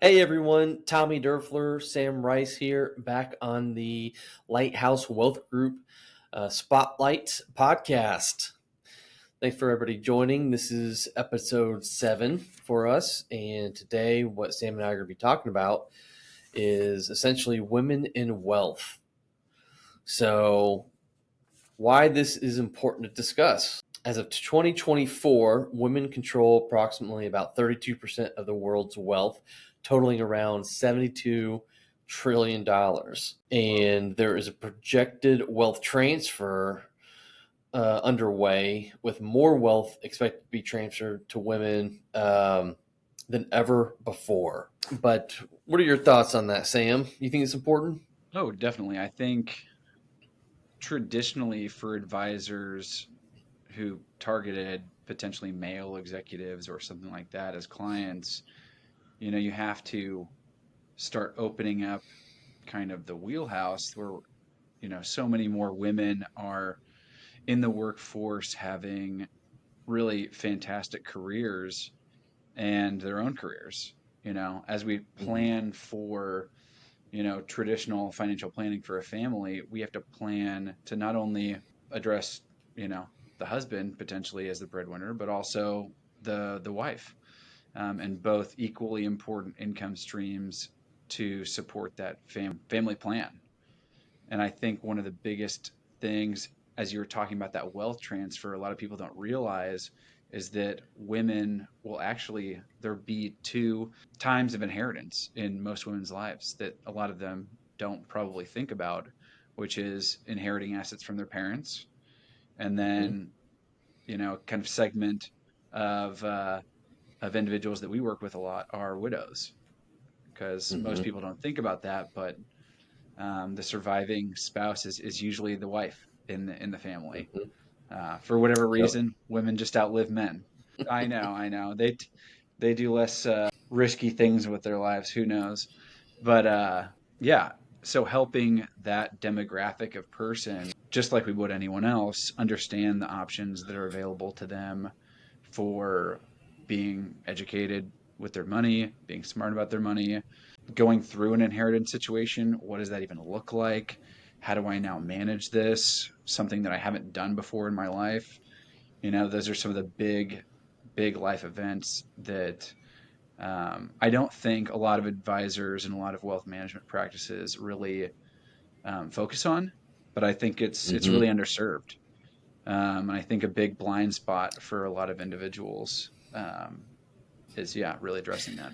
Hey everyone, Tommy Derfler, Sam Rice here, back on the Lighthouse Wealth Group Spotlight podcast. Thanks for everybody joining. This is episode 7 for us, and today what Sam and I are going to be talking about is essentially women in wealth. So, why this is important to discuss. As of 2024, women control approximately about 32% of the world's wealth, totaling around $72 trillion. And there is a projected wealth transfer underway, with more wealth expected to be transferred to women than ever before. But what are your thoughts on that, Sam? You think it's important? Oh, definitely. I think traditionally for advisors who targeted potentially male executives or something like that as clients, you have to start opening up kind of the wheelhouse where, so many more women are in the workforce having really fantastic careers and their own careers, as we Mm-hmm. plan for traditional financial planning for a family, we have to plan to not only address, you know, the husband potentially as the breadwinner, but also the wife, and both equally important income streams to support that family plan. And I think one of the biggest things, as you were talking about that wealth transfer, a lot of people don't realize is that women will actually, there be two times of inheritance in most women's lives that a lot of them don't probably think about, which is inheriting assets from their parents, and Mm-hmm. then, kind of segment of, of individuals that we work with a lot are widows, because most Mm-hmm. people don't think about that, but the surviving spouse is usually the wife in the family. Mm-hmm. For whatever Yep. reason, women just outlive men. I know. They do less risky things with their lives. Who knows? But yeah. So helping that demographic of person, just like we would anyone else, understand the options that are available to them for being educated with their money, being smart about their money, going through an inheritance situation. What does that even look like? How do I now manage this? Something that I haven't done before in my life. Those are some of the big life events that I don't think a lot of advisors and a lot of wealth management practices really focus on, but I think it's Mm-hmm. really underserved. And I think a big blind spot for a lot of individuals is, yeah, really addressing that.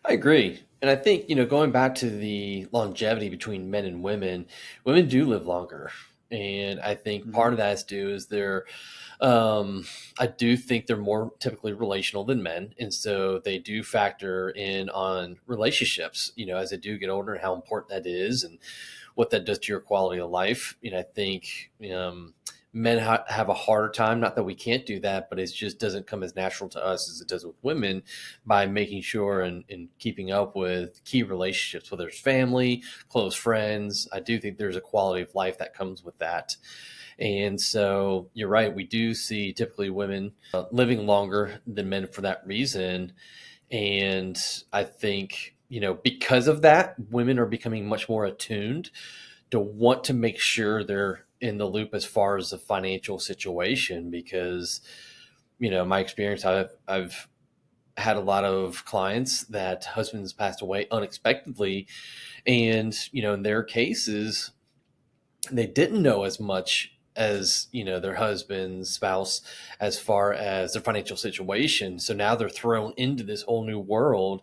I agree. And I think, going back to the longevity between men and women do live longer. And I think Hmm. part of that is due is I do think they're more typically relational than men. And so they do factor in on relationships, as they do get older and how important that is and what that does to your quality of life. I think men have a harder time. Not that we can't do that, but it just doesn't come as natural to us as it does with women by making sure Yeah. and keeping up with key relationships, whether it's family, close friends. I do think there's a quality of life that comes with that. And so you're right. We do see typically women living longer than men for that reason. And I think, because of that, women are becoming much more attuned to want to make sure they're in the loop as far as the financial situation because, my experience, I've had a lot of clients that husbands passed away unexpectedly. And, in their cases, they didn't know as much as their husband spouse as far as their financial situation, so now they're thrown into this whole new world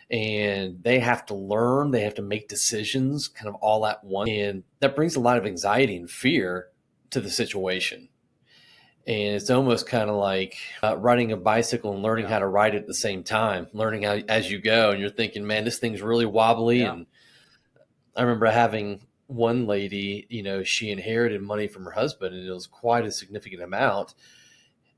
and they have to learn, they have to make decisions kind of all at once, and that brings a lot of anxiety and fear to the situation. And it's almost kind of like riding a bicycle and learning Yeah. how to ride it at the same time, learning how as you go, and you're thinking, man, this thing's really wobbly. Yeah. And I remember having one lady, she inherited money from her husband, and it was quite a significant amount.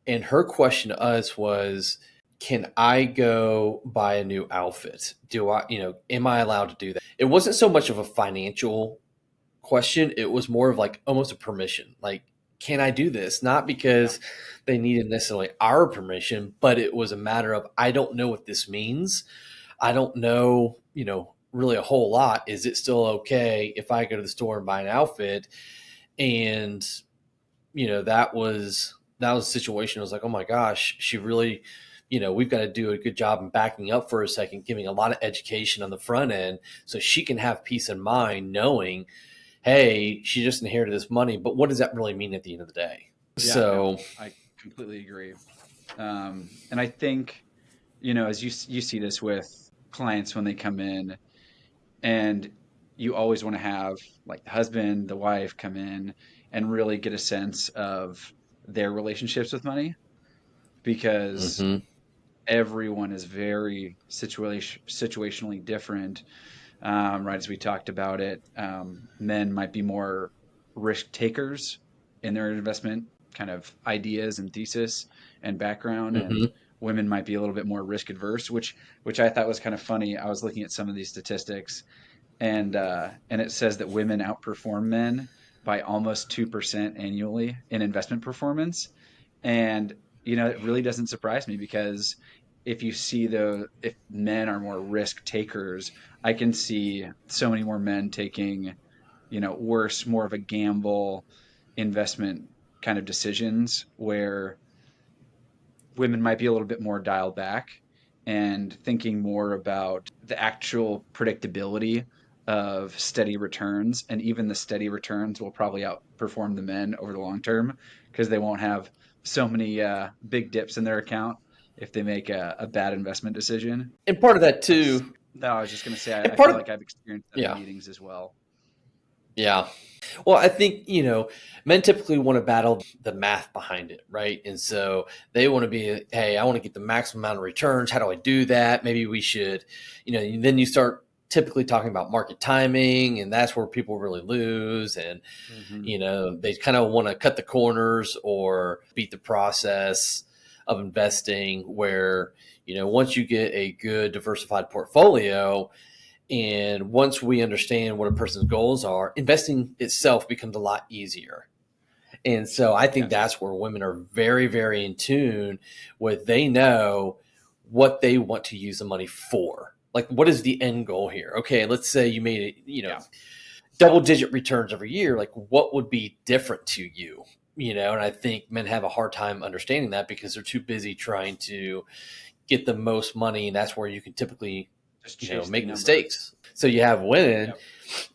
And her question to us was, can I go buy a new outfit? Do I, am I allowed to do that? It wasn't so much of a financial question. It was more of like almost a permission. Like, can I do this? Not Yeah. because they needed necessarily our permission, but it was a matter of, I don't know what this means. I don't know, really a whole lot. Is it still okay if I go to the store and buy an outfit? And that was a situation. I was like, oh my gosh, she really, we've got to do a good job in backing up for a second, giving a lot of education on the front end so she can have peace of mind knowing, hey, she just inherited this money, but what does that really mean at the end of the day? Yeah, no, So, I completely agree. And I think, as you see this with clients when they come in, and you always want to have like the husband, the wife come in and really get a sense of their relationships with money, because mhm, everyone is very situationally different. Right as we talked about it, men might be more risk takers in their investment kind of ideas and thesis and background, and mhm, women might be a little bit more risk adverse, which I thought was kind of funny. I was looking at some of these statistics, and it says that women outperform men by almost 2% annually in investment performance. And it really doesn't surprise me, because if men are more risk takers, I can see so many more men taking, worse, more of a gamble investment kind of decisions, where women might be a little bit more dialed back and thinking more about the actual predictability of steady returns. And even the steady returns will probably outperform the men over the long term, because they won't have so many big dips in their account if they make a bad investment decision. and part of that That's too, No, I was just going to say, and I part feel of like I've experienced that in yeah, meetings as well. yeah. Well, I think, men typically want to battle the math behind it, right? And so they want to be, hey, I want to get the maximum amount of returns. How do I do that? Maybe we should, then you start typically talking about market timing, and that's where people really lose. And, Hmm. they kind of want to cut the corners or beat the process of investing where, once you get a good diversified portfolio, and once we understand what a person's goals are, investing itself becomes a lot easier. And so I think Yes. that's where women are very, very in tune with, they know what they want to use the money for. Like, what is the end goal here? Okay, let's say you made it, Yeah. double digit returns every year. Like, what would be different to you? And I think men have a hard time understanding that because they're too busy trying to get the most money. And that's where you can typically, Just chase the make number. mistakes. So you have women, Yep.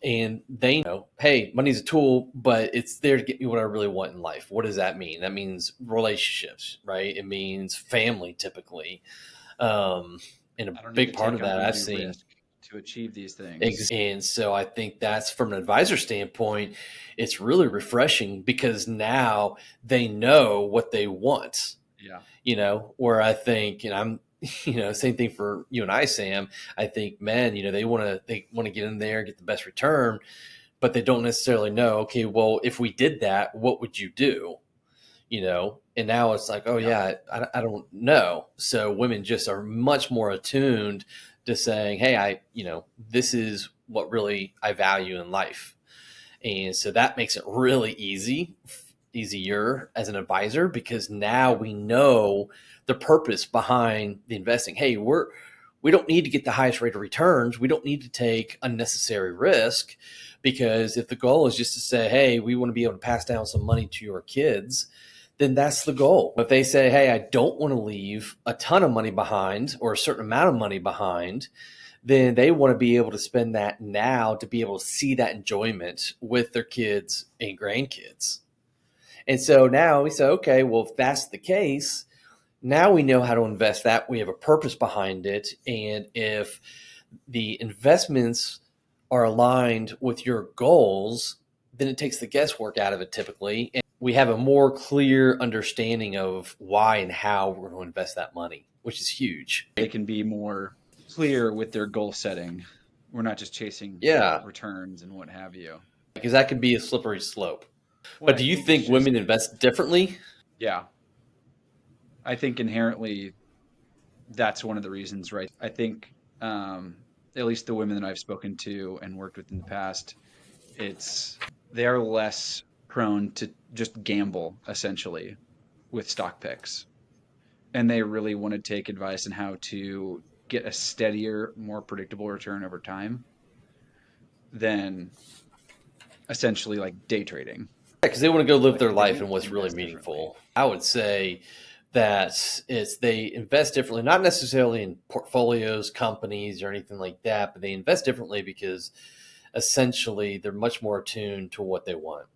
and they know, hey, money's a tool, but it's there to get me what I really want in life. What does that mean? That means relationships, right? It means family, typically. Um, and a I don't need to big part take of on that I've undue seen. risk to achieve these things. And so I think that's, from an advisor standpoint, it's really refreshing because now they know what they want, Yeah. where I think, and I'm, same thing for you and I, Sam. I think men, they want to get in there and get the best return, but they don't necessarily know, okay, well, if we did that, what would you do? And now it's like, oh Yeah. yeah, I don't know. So women just are much more attuned to saying, hey, this is what really I value in life. And so that makes it really easier as an advisor, because now Yep. we know the purpose behind the investing. Hey, we don't need to get the highest rate of returns. We don't need to take unnecessary risk, because if the goal is just to say, hey, we want to be able to pass down some money to your kids, then that's the goal. If they say, hey, I don't want to leave a ton of money behind or a certain amount of money behind, then they want to be able to spend that now to be able to see that enjoyment with their kids and grandkids. And so now we say, okay, well, if that's the case, now we know how to invest that. We have a purpose behind it. And if the investments are aligned with your goals, then it takes the guesswork out of it typically. And we have a more clear understanding of why and how we're going to invest that money, which is huge. They can be more clear with their goal setting. We're not just chasing Yeah, returns and what have you. because that could be a slippery slope. Well, But I do you think it's think just, women invest differently? yeah, I think inherently that's one of the reasons, right? I think, um, at least the women that I've spoken to and worked with in the past, it's they are less prone to just gamble essentially with stock picks, and they really want to take advice on how to get a steadier, more predictable return over time than essentially like day trading. Because they want to go live Like their they life do and what's really invest differently. meaningful. I would say that it's they invest differently, not necessarily in portfolios, companies, or anything like that, but they invest differently because essentially they're much more attuned to what they want.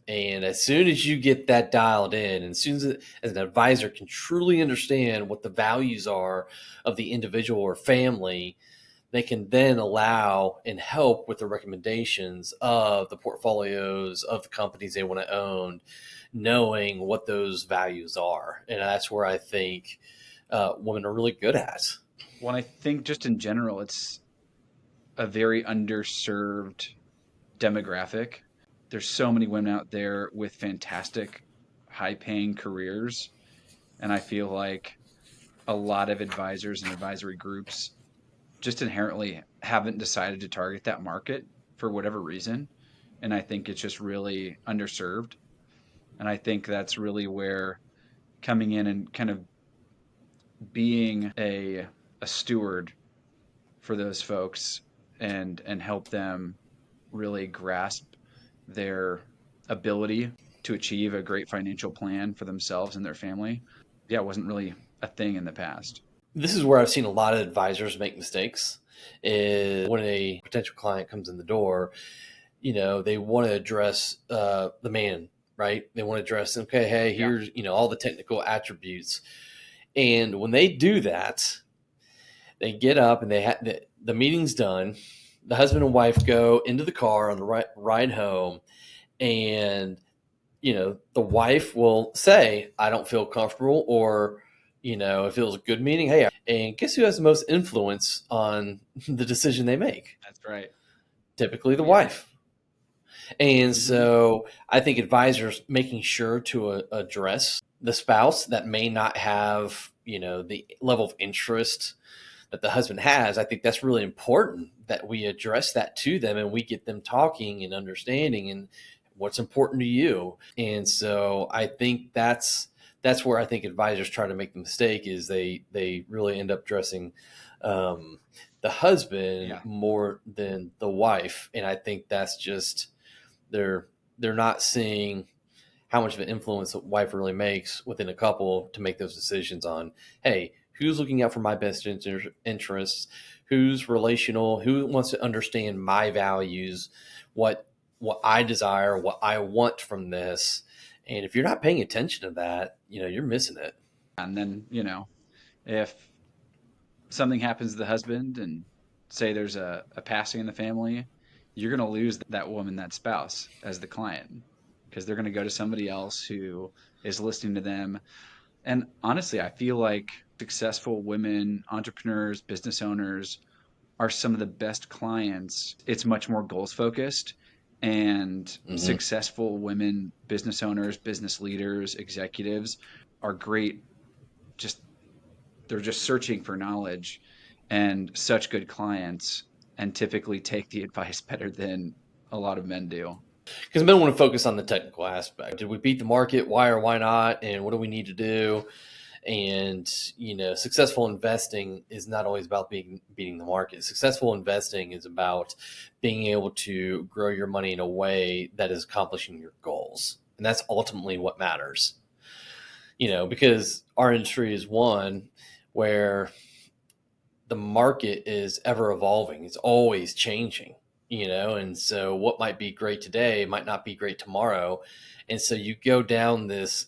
And as soon as you get that dialed in, and as soon as an advisor can truly understand what the values are of the individual or family, they can then allow and help with the recommendations of the portfolios of the companies they want to own, knowing what those values are. And that's where I think women are really good at. Well, I think just in general, it's a very underserved demographic. There's so many women out there with fantastic, high paying careers. And I feel like a lot of advisors and advisory groups just inherently haven't decided to target that market for whatever reason. And I think it's just really underserved. And I think that's really where coming in and kind of being a steward for those folks and help them really grasp their ability to achieve a great financial plan for themselves and their family. Yeah, it wasn't really a thing in the past. This is where I've seen a lot of advisors make mistakes. Is when a potential client comes in the door, they want to address the man, right? They want to address, okay, hey, Yeah. here's, all the technical attributes. And when they do that, they get up and the meeting's done. The husband and wife go into the car on the ride home, and the wife will say, I don't feel comfortable, or, if it was a good meeting, hey, and guess who has the most influence on the decision they make? That's right. Typically the Yeah. wife. And Hmm. so I think advisors making sure to address the spouse that may not have, the level of interest that the husband has. I think that's really important that we address that to them and we get them talking and understanding and what's important to you. And so I think that's where I think advisors try to make the mistake is they really end up dressing the husband Yeah. more than the wife. And I think that's just they're they're not seeing how much of an influence a wife really makes within a couple to make those decisions on, hey, who's looking out for my best interests, who's relational, who wants to understand my values, what I desire, what I want from this. And if you're not paying attention to that, you're missing it. And then, if something happens to the husband and say there's a passing in the family, you're going to lose that woman, that spouse, as the client because they're going to go to somebody else who is listening to them. And honestly, I feel like successful women, entrepreneurs, business owners are some of the best clients. It's much more goals focused. And Hmm. successful women, business owners, business leaders, executives are great. Just they're just searching for knowledge and such good clients and typically take the advice better than a lot of men do. Because men want to focus on the technical aspect. Did we beat the market? Why or why not? And what do we need to do? And successful investing is not always about beating the market. Successful investing is about being able to grow your money in a way that is accomplishing your goals, and that's ultimately what matters. Because our industry is one where the market is ever evolving, it's always changing. And so what might be great today might not be great tomorrow. And so you go down this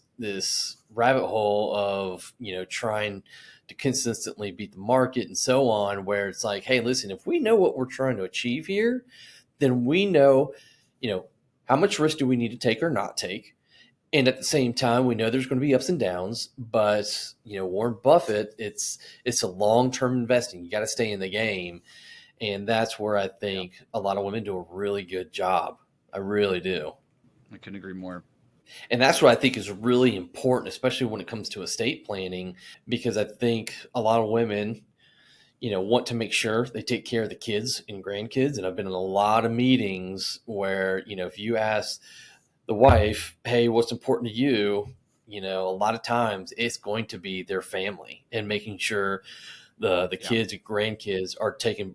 rabbit hole of trying to consistently beat the market and so on, where it's like, hey, listen, if we know what we're trying to achieve here, then we know you know how much risk do we need to take or not take. And at the same time, we know there's going to be ups and downs, but Warren Buffett, it's a long-term investing. You got to stay in the game. And that's where I Yeah, think a lot of women do a really good job. I really do. I couldn't agree more. And that's what I think is really important, especially when it comes to estate planning, because I think a lot of women, want to make sure they take care of the kids and grandkids. And I've been in a lot of meetings where, if you ask the wife, hey, what's important to you? A lot of times it's going to be their family and making sure the Yeah, kids and grandkids are taken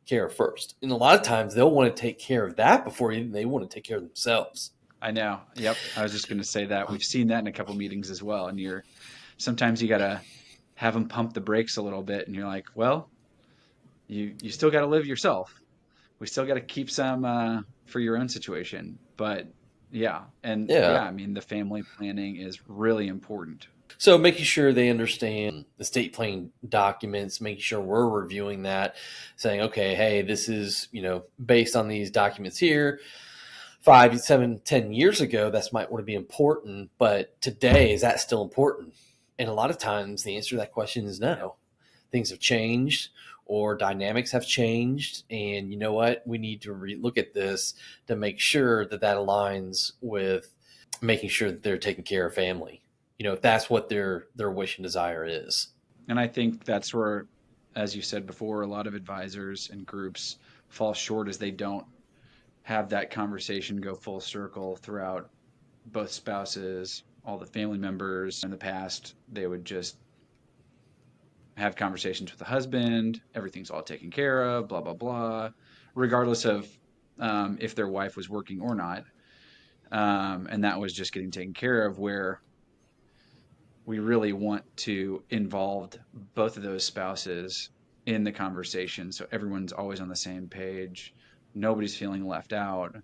care of first. And a lot of times they'll want to take care of that before even they want to take care of themselves. I know. Yep. I was just going to say that we've seen that in a couple meetings as well. And sometimes you got to have them pump the brakes a little bit. And you're like, well, you still got to live yourself. We still got to keep some for your own situation. But yeah. And Yeah. yeah, I mean, the family planning is really important. So making sure they understand the state plan documents, making sure we're reviewing that, saying, okay, hey, this is, based on these documents here, 5, 7, 10 years ago, that's might want to be important, but today, is that still important? And a lot of times the answer to that question is no. Things have changed or dynamics have changed. And you know what? We need to look at this to make sure that that aligns with making sure that they're taking care of family. If that's what their wish and desire is. And I think that's where, as you said before, a lot of advisors and groups fall short as they don't have that conversation go full circle throughout both spouses, all the family members. In the past, they would just have conversations with the husband, everything's all taken care of, blah, blah, blah, regardless of if their wife was working or not. And that was just getting taken care of, where we really want to involve both of those spouses in the conversation so everyone's always on the same page, nobody's feeling left out.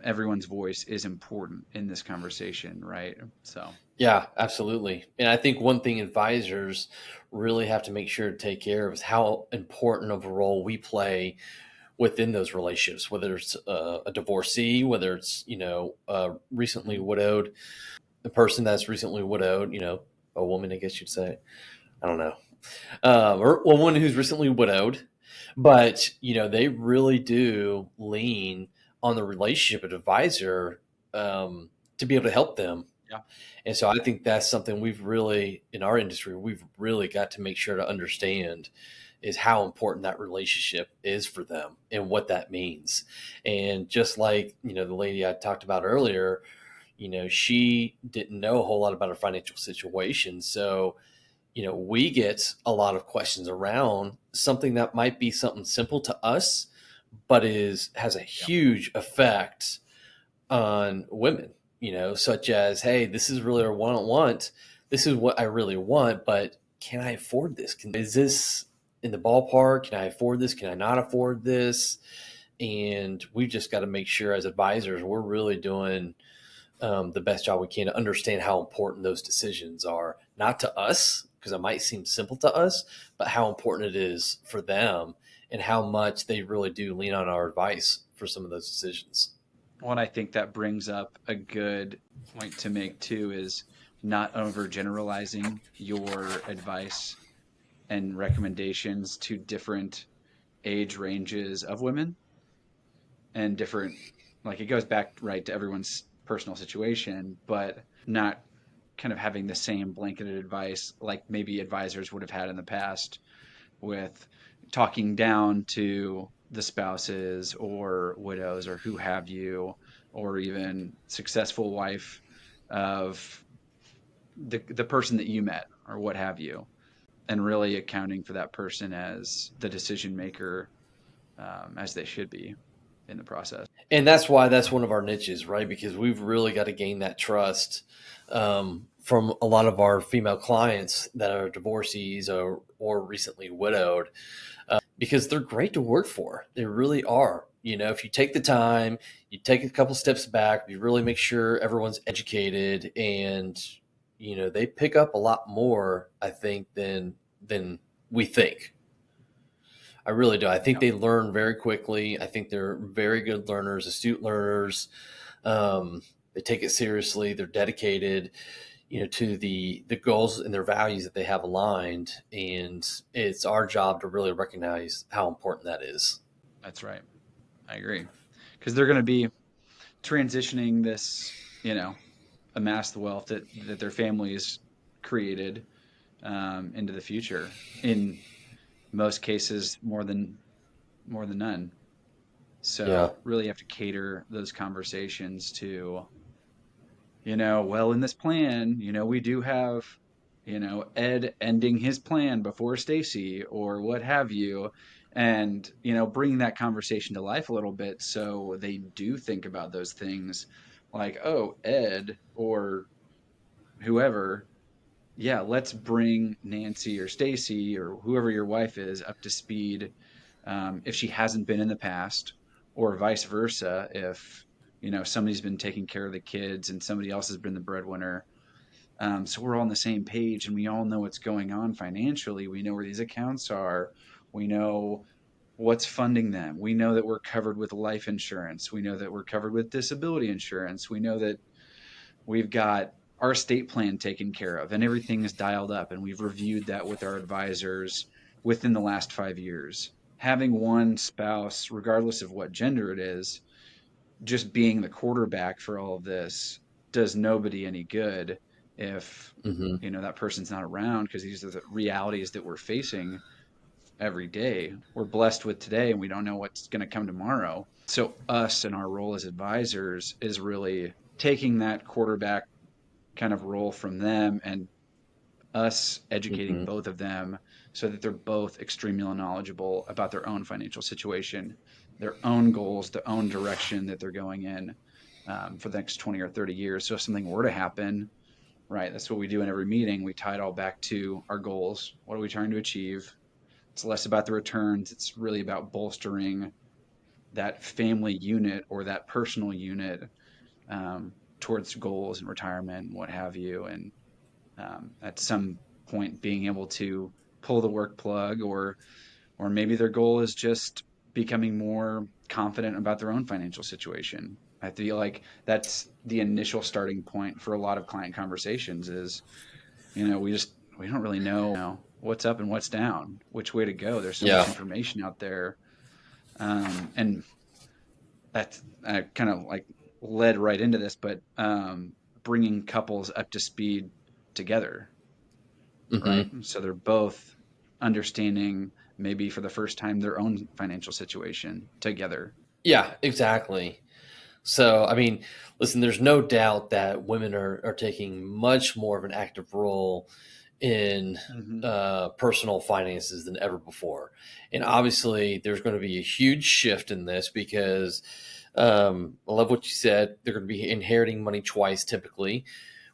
Everyone's voice is important in this conversation, right? So Yeah, absolutely. And I think one thing advisors really have to make sure to take care of is how important of a role we play within those relationships, whether it's a divorcee, whether it's, recently mhm. widowed, the person that's recently widowed, a woman, I guess you'd say. I don't know. Or well, one who's recently widowed, but they really do lean on the relationship advisor to be able to help them. Yeah, And so I think that's something we've really, in our industry, we've really got to make sure to understand is how important that relationship is for them and what that means. And just like, the lady I talked about earlier, she didn't know a whole lot about her financial situation. So, we get a lot of questions around something that might be something simple to us, but has a yeah, huge effect on women, such as, hey, this is really what I want. This is what I really want, but can I afford this? Is this in the ballpark? Can I afford this? Can I not afford this? And we've just got to make sure as advisors, we're really doing the best job we can to understand how important those decisions are, not to us, because it might seem simple to us, but how important it is for them and how much they really do lean on our advice for some of those decisions. what I think that brings up a good point to make too is not overgeneralizing your advice and recommendations to different age ranges of women and different, like, it goes back right to everyone's personal situation, but not kind of having the same blanketed advice like maybe advisors would have had in the past, with talking down to the spouses or widows or who have you, or even successful wife of the person that you met or what have you, and really accounting for that person as the decision maker, as they should be in the process. And that's why that's one of our niches, right? Because we've really got to gain that trust from a lot of our female clients that are divorcees or recently widowed, because they're great to work for. They really are. If you take the time, you take a couple steps back, you really make sure everyone's educated, and they pick up a lot more, I think, than we think. I really do. I think Yeah, they learn very quickly. I think they're very good learners, astute learners. They take it seriously. They're dedicated, to the goals and their values that they have aligned. And it's our job to really recognize how important that is. that's right. I agree. Because they're going to be transitioning this, amass the wealth that their families created, into the future. In most cases, more than none. Yeah. So really have to cater those conversations to, well, in this plan, we do have Ed ending his plan before Stacy or what have you, and bringing that conversation to life a little bit so they do think about those things like, oh, Ed or whoever, yeah, let's bring Nancy or Stacy or whoever your wife is up to speed, if she hasn't been in the past, or vice versa, if somebody's been taking care of the kids and somebody else has been the breadwinner. So we're all on the same page and we all know what's going on financially. We know where these accounts are. We know what's funding them. We know that we're covered with life insurance. We know that we're covered with disability insurance. We know that we've got our estate plan taken care of and everything is dialed up. And we've reviewed that with our advisors within the last 5 years. Having one spouse, regardless of what gender it is, just being the quarterback for all of this does nobody any good if Mm-hmm. that person's not around, because these are the realities that we're facing every day. We're blessed with today and we don't know what's going to come tomorrow. So us and our role as advisors is really taking that quarterback kind of role from them and us educating Mm-hmm. both of them so that they're both extremely knowledgeable about their own financial situation, their own goals, their own direction that they're going in, for the next 20 or 30 years. So if something were to happen, right, that's what we do in every meeting. We tie it all back to our goals. What are we trying to achieve? It's less about the returns. It's really about bolstering that family unit or that personal unit, towards goals and retirement and what have you. And at some point being able to pull the work plug, or maybe their goal is just becoming more confident about their own financial situation. I feel like that's the initial starting point for a lot of client conversations is, we don't really know what's up and what's down, which way to go. There's so much Yeah. information out there. And that's kind of like led right into this, but bringing couples up to speed together, right? Mm-hmm. So they're both understanding maybe for the first time their own financial situation together. Yeah, exactly. So, I mean, listen, there's no doubt that women are taking much more of an active role in Hmm. personal finances than ever before. And obviously, there's going to be a huge shift in this because I love what you said. They're going to be inheriting money twice, typically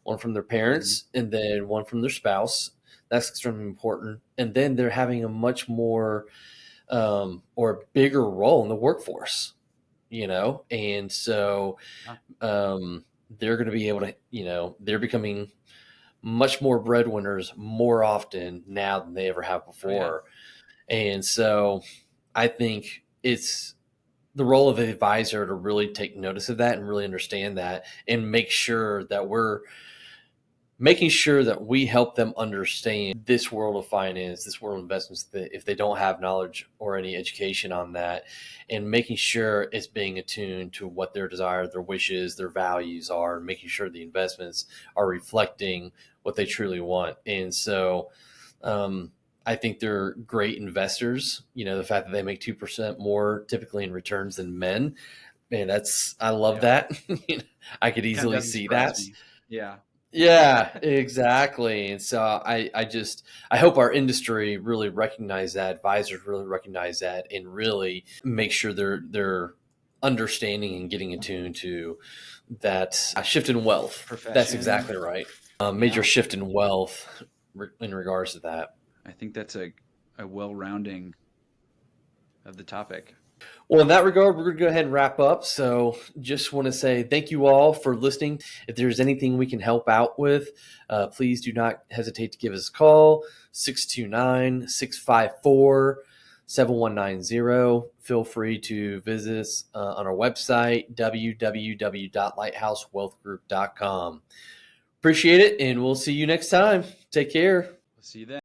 one from their Hmm. parents and then one from their spouse. That's extremely important. And then they're having a much more or bigger role in the workforce, and so Ah, they're going to be able to, they're becoming much more breadwinners more often now than they ever have oh yeah, before. And so I think it's the role of an advisor to really take notice of that and really understand that and make sure that we're making sure that we help them understand this world of finance, this world of investments, that if they don't have knowledge or any education on that, and making sure it's being attuned to what their desire, their wishes, their values are, and making sure the investments are reflecting what they truly want. And so, um, I think they're great investors. The fact that they make 2% more typically in returns than men, man, I love yeah. that. I could Kind of easily doesn't see surprise that. me. Yeah. Yeah, exactly. And so I hope our industry really recognize that, advisors really recognize that, and really make sure they're understanding and getting attuned to that shift in wealth. That's Profession. exactly right. Major Yeah. shift in wealth in regards to that. I think that's a well rounding of the topic. Well, in that regard, we're going to go ahead and wrap up. So, just want to say thank you all for listening. If there's anything we can help out with, please do not hesitate to give us a call 629-654-7190. Feel free to visit us on our website, www.lighthousewealthgroup.com. Appreciate it, and we'll see you next time. Take care. We'll see you then.